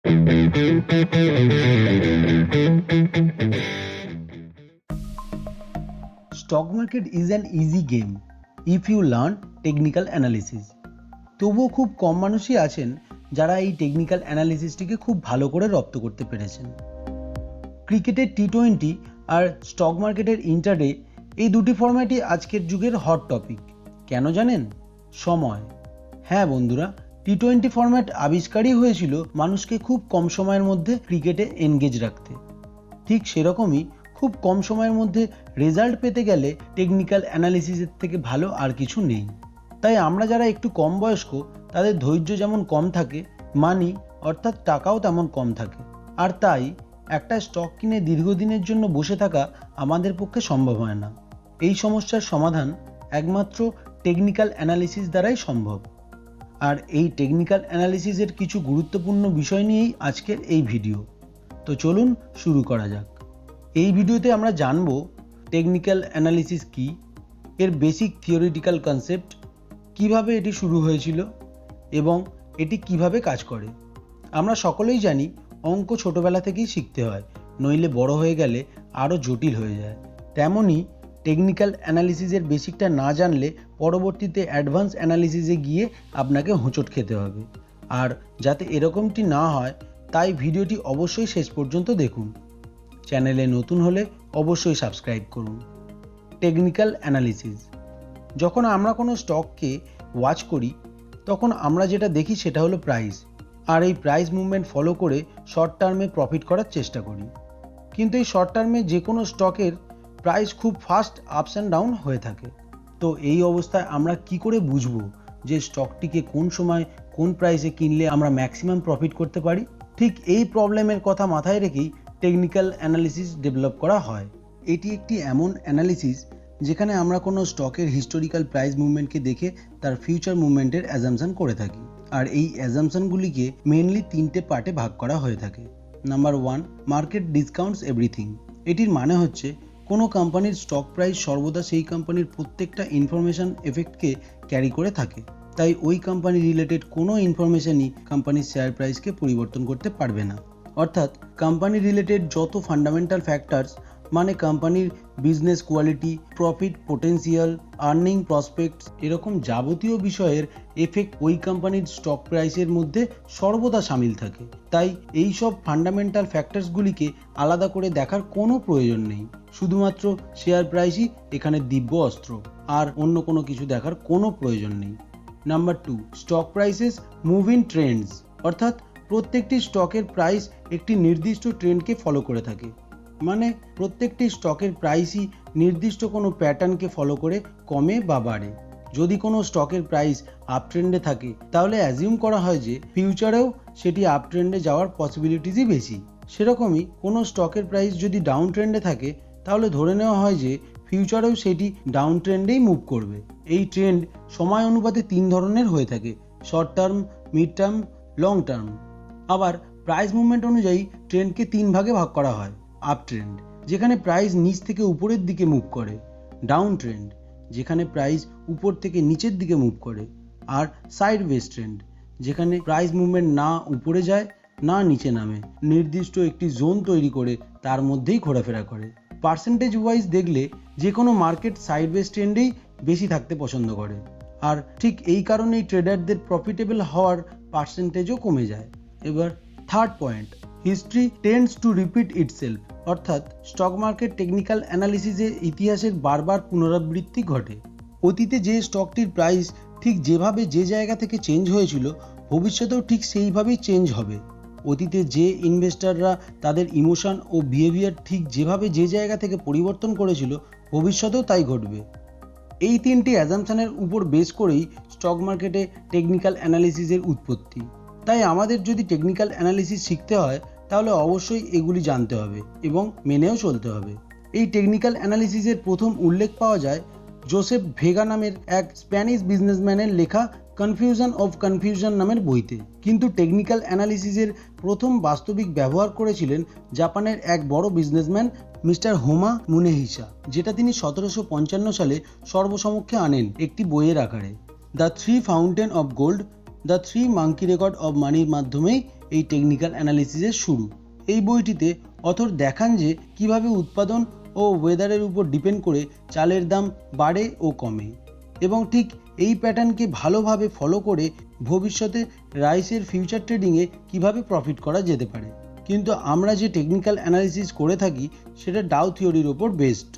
Stock market is an easy game if you learn technical analysis. তবুও খুব কম মানুষই আছেন যারা এই টেকনিক্যাল অ্যানালিসিসটিকে খুব ভালো করে রপ্ত করতে পেরেছেন। ক্রিকেটের টি20 আর স্টক মার্কেটের ইন্টারডে, এই দুটি ফরম্যাটই আজকের যুগের হট টপিক। কেন জানেন? সময়। হ্যাঁ বন্ধুরা, টি20 ফরম্যাট আবিষ্কারই হয়েছিল মানুষকে খুব কম সময়ের মধ্যে ক্রিকেটে এনগেজ রাখতে। ঠিক সেরকমই খুব কম সময়ের মধ্যে রেজাল্ট পেতে গেলে টেকনিক্যাল অ্যানালিসিসের থেকে ভালো আর কিছু নেই। তাই আমরা যারা একটু কম বয়স্ক, তাদের ধৈর্য যেমন কম থাকে, মানি অর্থাৎ টাকাও তেমন কম থাকে। আর তাই একটা স্টক কিনে দীর্ঘদিনের জন্য বসে থাকা আমাদের পক্ষে সম্ভব হয় না। এই সমস্যার সমাধান একমাত্র টেকনিক্যাল অ্যানালিসিস দ্বারাই সম্ভব। আর এই টেকনিক্যাল অ্যানালিসিসের কিছু গুরুত্বপূর্ণ বিষয় নিয়েই আজকের এই ভিডিও। তো চলুন শুরু করা যাক। এই ভিডিওতে আমরা জানব টেকনিক্যাল অ্যানালিসিস কী, এর বেসিক থিওরিটিক্যাল কনসেপ্ট, কিভাবে এটি শুরু হয়েছিল এবং এটি কিভাবে কাজ করে। আমরা সকলেই জানি অঙ্ক ছোটবেলা থেকেই শিখতে হয়, নইলে বড় হয়ে গেলে আরও জটিল হয়ে যায়। তেমনই টেকনিক্যাল অ্যানালিসিসের বেসিকটা না জানলে পরবর্তীতে অ্যাডভান্স অ্যানালিসিসে গিয়ে আপনাকে হোঁচট খেতে হবে। আর যাতে এরকমটি না হয় তাই ভিডিওটি অবশ্যই শেষ পর্যন্ত দেখুন। চ্যানেলে নতুন হলে অবশ্যই সাবস্ক্রাইব করুন। Technical analysis. যখন আমরা কোনো স্টককে ওয়াচ করি তখন আমরা যেটা দেখি সেটা হলো প্রাইস, আর এই প্রাইস মুভমেন্ট ফলো করে শর্ট টার্মে প্রফিট করার চেষ্টা করি। কিন্তু এই শর্ট টার্মে যে কোনো স্টকের প্রাইস খুব ফাস্ট আপস অ্যান্ড ডাউন হয়ে থাকে। তো এই অবস্থায় আমরা কি করে বুঝবো যে স্টকটিকে কোন সময় কোন প্রাইসে কিনলে আমরা ম্যাক্সিমাম প্রফিট করতে পারি? ঠিক এই প্রবলেমের কথা মাথায় রেখেই টেকনিক্যাল অ্যানালিসিস ডেভেলপ করা হয়। এটি একটি এমন অ্যানালিসিস যেখানে আমরা কোনো স্টকের হিস্টোরিক্যাল প্রাইস মুভমেন্টকে দেখে তার ফিউচার মুভমেন্টের অ্যাজাম্পশন করে থাকি। আর এই অ্যাজাম্পশনগুলিকে মেনলি তিনটে পার্টে ভাগ করা হয়ে থাকে। Number 1, market discounts everything. এটির মানে হচ্ছে কোনো কোম্পানির স্টক প্রাইস সর্বদা সেই কোম্পানির প্রত্যেকটা ইনফরমেশন এফেক্টকে ক্যারি করে থাকে। তাই ওই কোম্পানি রিলেটেড কোনো ইনফরমেশনই কোম্পানির শেয়ার প্রাইসকে পরিবর্তন করতে পারবে না। অর্থাৎ কোম্পানি রিলেটেড যত ফান্ডামেন্টাল ফ্যাক্টরস, মানে কোম্পানির business quality, profit potential, earning prospects, এরকম যাবতীয় বিষয়ের এফেক্ট ওই কোম্পানির স্টক প্রাইসের মধ্যে সর্বদা সামিল থাকে। তাই এই সব ফান্ডামেন্টাল ফ্যাক্টরসগুলিকে আলাদা করে দেখার কোনো প্রয়োজন নেই। শুধুমাত্র শেয়ার প্রাইসই এখানে দিব্য অস্ত্র, আর অন্য কোনো কিছু দেখার কোনো প্রয়োজন নেই। Number 2, stock prices move in Trends. অর্থাৎ প্রত্যেকটি স্টকের প্রাইস একটি নির্দিষ্ট ট্রেন্ডকে ফলো করে থাকে। মানে প্রত্যেকটি স্টকের প্রাইসই নির্দিষ্ট কোনো প্যাটার্নকে ফলো করে কমে বা বাড়ে। যদি কোনো স্টকের প্রাইস আপ ট্রেন্ডে থাকে তাহলে অ্যাজিউম করা হয় যে ফিউচারেও সেটি আপ ট্রেন্ডে যাওয়ার পসিবিলিটিসই বেশি। সেরকমই কোনো স্টকের প্রাইস যদি ডাউন ট্রেন্ডে থাকে তাহলে ধরে নেওয়া হয় যে ফিউচারেও সেটি ডাউন ট্রেন্ডেই মুভ করবে। এই ট্রেন্ড সময় অনুপাতে 3 ধরনের হয়ে থাকে: short term, mid term, long term. আবার প্রাইস মুভমেন্ট অনুযায়ী ট্রেন্ডকে 3 ভাগে ভাগ করা হয়: আপ ট্রেন্ড, যেখানে প্রাইস নিচ থেকে উপরের দিকে মুভ করে; ডাউন ট্রেন্ড, যেখানে প্রাইস উপর থেকে নিচের দিকে মুভ করে; আর সাইডওয়েজ ট্রেন্ড, যেখানে প্রাইস মুভমেন্ট না উপরে যায় না নিচে নামে, নির্দিষ্ট একটি জোন তৈরি করে তার মধ্যেই ঘোরাফেরা করে। পার্সেন্টেজ ওয়াইজ দেখলে যে কোনো মার্কেট সাইডওয়েজ ট্রেন্ডেই বেশি থাকতে পছন্দ করে, আর ঠিক এই কারণেই ট্রেডারদের প্রফিটেবল হওয়ার পার্সেন্টেজও কমে যায়। এবার third point, history tends to repeat itself. অর্থাৎ স্টক মার্কেট টেকনিক্যাল অ্যানালিসিসে ইতিহাসের বারবার পুনরাবৃত্তি ঘটে। অতীতে যে স্টকটির প্রাইস ঠিক যেভাবে যে জায়গা থেকে চেঞ্জ হয়েছিল, ভবিষ্যতেও ঠিক সেইভাবেই চেঞ্জ হবে। অতীতে যে ইনভেস্টররা তাদের ইমোশন ও বিহেভিয়ার ঠিক যেভাবে যে জায়গা থেকে পরিবর্তন করেছিল, ভবিষ্যতেও তাই ঘটবে। এই 3টি অ্যাজাম্পশনের উপর বেস করেই স্টক মার্কেটে টেকনিক্যাল অ্যানালিসিসের উৎপত্তি। তাই আমাদের যদি টেকনিক্যাল অ্যানালিসিস শিখতে হয় তাহলে অবশ্যই এগুলি জানতে হবে এবং মেনেও চলতে হবে। এই টেকনিক্যাল অ্যানালিসিসের প্রথম উল্লেখ পাওয়া যায় জোসেফ ভেগা নামের এক স্প্যানিশ বিজনেসম্যানের লেখা কনফিউশন অফ কনফিউশন নামের বইতে। কিন্তু টেকনিক্যাল অ্যানালিসিসের প্রথম বাস্তবিক ব্যবহার করেছিলেন জাপানের এক বড় বিজনেসম্যান মিস্টার হোমা মুনেহিসা, যেটা তিনি 1755 সালে সর্বসমক্ষে আনেন একটি বইয়ের আকারে। The 3 fountain of gold, the 3 monkey record of মানির মাধ্যমেই এই টেকনিক্যাল অ্যানালিসিসের শুরু। এই বইটিতে অথর দেখান যে কিভাবে উৎপাদন ও ওয়েদারের উপর ডিপেন্ড করে চালের দাম বাড়ে ও কমে, এবং ঠিক এই প্যাটার্নকে ভালোভাবে ফলো করে ভবিষ্যতে রাইসের ফিউচার ট্রেডিংয়ে কিভাবে প্রফিট করা যেতে পারে। কিন্তু আমরা যে টেকনিক্যাল অ্যানালিসিস করে থাকি সেটা ডাও থিওরির ওপর বেসড,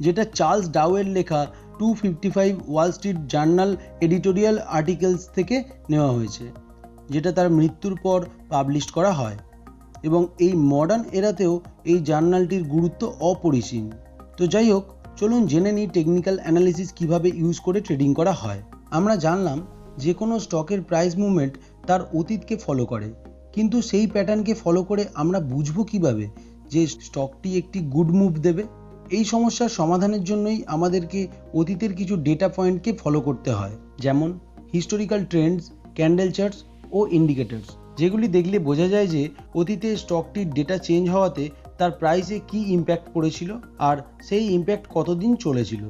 যেটা চার্লস ডাওয়ের লেখা 255 Wall Street journal editorial articles থেকে নেওয়া হয়েছে, যেটা তার মৃত্যুর পর পাবলিশ করা হয়। এবং এই মডার্ন এরাতেও এই জার্নালটির গুরুত্ব অপরিসীম। তো যাই হোক, চলুন জেনে নিই টেকনিক্যাল অ্যানালিসিস কিভাবে ইউজ করে ট্রেডিং করা হয়। আমরা জানলাম যে কোনো স্টকের প্রাইস মুভমেন্ট তার অতীতকে ফলো করে, কিন্তু সেই প্যাটার্নকে ফলো করে আমরা বুঝবো কিভাবে যে স্টকটি একটি গুড মুভ দেবে। এই সমস্যার সমাধানের জন্যই আমাদেরকে অতীতের কিছু ডেটা পয়েন্টকে ফলো করতে হয়, যেমন হিস্টোরিক্যাল ট্রেন্ডস, ক্যান্ডেল চার্টস ও ইন্ডিকেটরস, যেগুলি দেখলে বোঝা যায় যে অতীতে স্টকটির ডেটা চেঞ্জ হওয়াতে তার প্রাইসে কী ইম্প্যাক্ট পড়েছিল আর সেই ইম্প্যাক্ট কতদিন চলেছিল।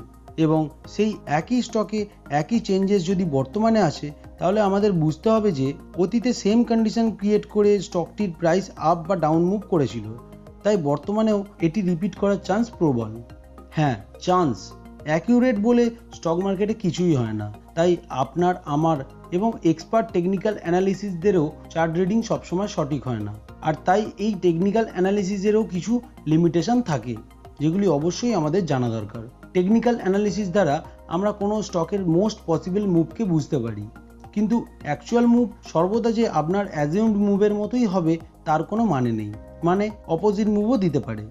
এবং সেই একই স্টকে একই চেঞ্জেস যদি বর্তমানে আসে, তাহলে আমাদের বুঝতে হবে যে অতীতে সেম কন্ডিশন ক্রিয়েট করে স্টকটির প্রাইস আপ বা ডাউন মুভ করেছিল, তাই বর্তমানেও এটি রিপিট করার চান্স প্রবল। হ্যাঁ, চান্স। অ্যাকিউরেট বলে স্টক মার্কেটে কিছুই হয় না, তাই আপনার, আমার এবং এক্সপার্ট টেকনিক্যাল অ্যানালিসিসদেরও চার্ট রিডিং সবসময় সঠিক হয় না। আর তাই এই টেকনিক্যাল অ্যানালিসিসেরও কিছু লিমিটেশন থাকে, যেগুলি অবশ্যই আমাদের জানা দরকার। টেকনিক্যাল অ্যানালিসিস দ্বারা আমরা কোনো স্টকের মোস্ট পসিবল মুভকে বুঝতে পারি, কিন্তু অ্যাকচুয়াল মুভ সর্বদা যে আপনার অ্যাজিউমড মুভের মতোই হবে তার কোনো মানে নেই, মানে অপোজিট মুভও দিতে পারে।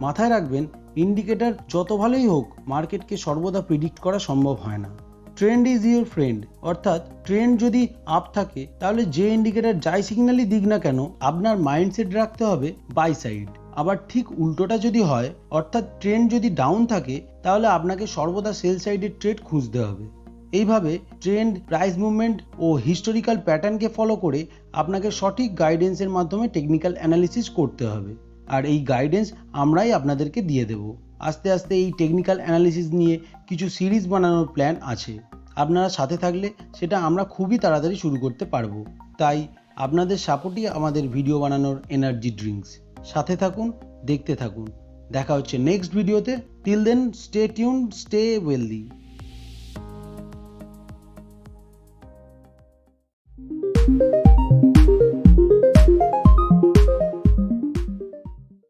মাথায় রাখবেন, ইন্ডিকেটর যত ভালোই হোক, মার্কেটকে সর্বদা প্রিডিক্ট করা সম্ভব হয় না। ট্রেন্ড ইজ ইউর ফ্রেন্ড, অর্থাৎ ট্রেন্ড যদি আপ থাকে তাহলে যে ইন্ডিকেটর যাই সিগন্যালই দিক না কেন, আপনার মাইন্ডসেট রাখতে হবে বাই সাইড। আবার ঠিক উল্টোটা যদি হয়, অর্থাৎ ট্রেন্ড যদি ডাউন থাকে, তাহলে আপনাকে সর্বদা সেল সাইডের ট্রেড খুঁজতে হবে। এইভাবে ট্রেন্ড, প্রাইস মুভমেন্ট ও হিস্টোরিক্যাল প্যাটার্নকে ফলো করে আপনাকে সঠিক গাইডেন্সের মাধ্যমে টেকনিক্যাল অ্যানালিসিস করতে হবে, আর এই গাইডেন্স আমরাই আপনাদেরকে দিয়ে দেব। আস্তে আস্তে এই টেকনিক্যাল অ্যানালিসিস নিয়ে কিছু সিরিজ বানানোর প্ল্যান আছে, আপনারা সাথে থাকলে সেটা আমরা খুবই তাড়াতাড়ি শুরু করতে পারবো। তাই আপনাদের সাপোর্টই আমাদের ভিডিও বানানোর এনার্জি ড্রিঙ্কস। সাথে থাকুন, দেখতে থাকুন। দেখা হচ্ছে নেক্সট ভিডিওতে। Till then, stay tuned, stay wealthy.